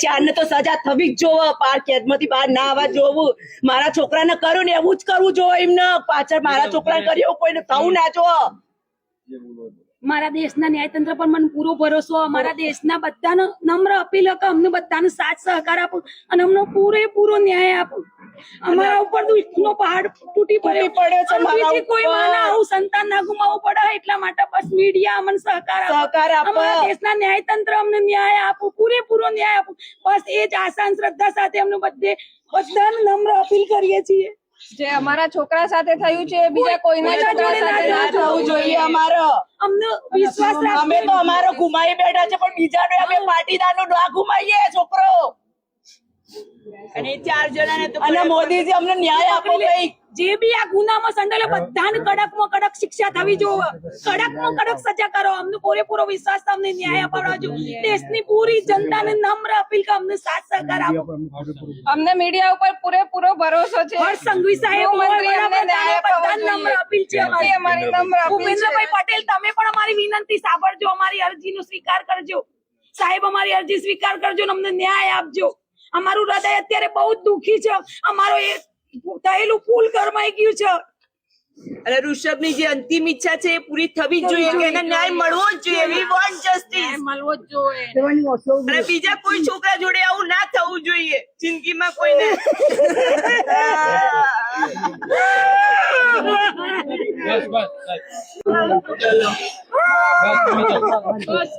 ચાર ને તો સજા થવી જ જોવે, પાર કેદમાંથી બહાર ના આવવા જોવું. મારા છોકરાને કર્યું ને એવું જ કરવું જોઈએ એમને. પાછળ મારા છોકરાને કર્યું એવું કોઈને થવું ના જોવે. મારા દેશના ન્યાયતંત્ર પર મને પૂરો ભરોસો. અમારા દેશના બધાને નમ્ર અપીલ કે અમને બધાને સાથ સહકાર આપો અને અમને પૂરેપૂરો ન્યાય આપો. અમારા ઉપર દુઃખનો પહાડ તૂટી પડ્યો છે. બીજી કોઈ માને આવું સંતાન ના ગુમાવવું પડે એટલા માટે બસ મીડિયા અમને સહકાર આપો. અમારા દેશના ન્યાયતંત્ર અમને ન્યાય આપો, પૂરેપૂરો ન્યાય આપો. બસ એ જ આશા અને શ્રદ્ધા સાથે અમને બધાને નમ્ર અપીલ કરીએ છીએ. જે અમારા છોકરા સાથે થયું છે બીજા કોઈના છોકરા સાથે ના થવું જોઈએ. અમારો અમને વિશ્વાસ અમે તો અમારો ઘુમાઈ બેઠા છે, પણ બીજાને અમે પાટીદારનો ના ઘુમાઈએ છોકરો. અને 4 જણાને તો અને મોદીજી અમને ન્યાય આપો. ભાઈ જે બી આ ગુનામાં સંડોલે બધાને કડકમાં કડક શિક્ષા થવી જોઈએ. કડકમાં કડક સજા કરો. અમને પૂરેપૂરો વિશ્વાસ છે, અમને ન્યાય અપાવજો. દેશની પૂરી જનતાને નમ્ર અપીલ કે અમને સાથ સહકાર આપો. અમને મીડિયા ઉપર પૂરેપૂરો ભરોસો છે. હર્ષ સંઘવી સાહેબ નમ્ર અપીલ છે. અમારી નમ્ર અપીલ છે. ભૂપેન્દ્રભાઈ પટેલ, તમે પણ અમારી વિનંતી સાંભળજો, અમારી અરજીનો સ્વીકાર કરજો. સાહેબ અમારી અરજી સ્વીકાર કરજો અને અમને ન્યાય આપજો. અમારું હૃદય અત્યારે બહુ જ દુઃખી છે. અમારો એ થયેલું ફૂલ ગરમાઈ ગયું છે. અને ઋષભની જે અંતિમ ઈચ્છા છે એ પૂરી થવી જ જોઈએ, કે એને ન્યાય મળવો જ જોઈએ. We want justice. મળવો જ જોઈએ. અને બીજા કોઈ છોકરા જોડે આવું ના થવું જોઈએ જિંદગીમાં કોઈને. બસ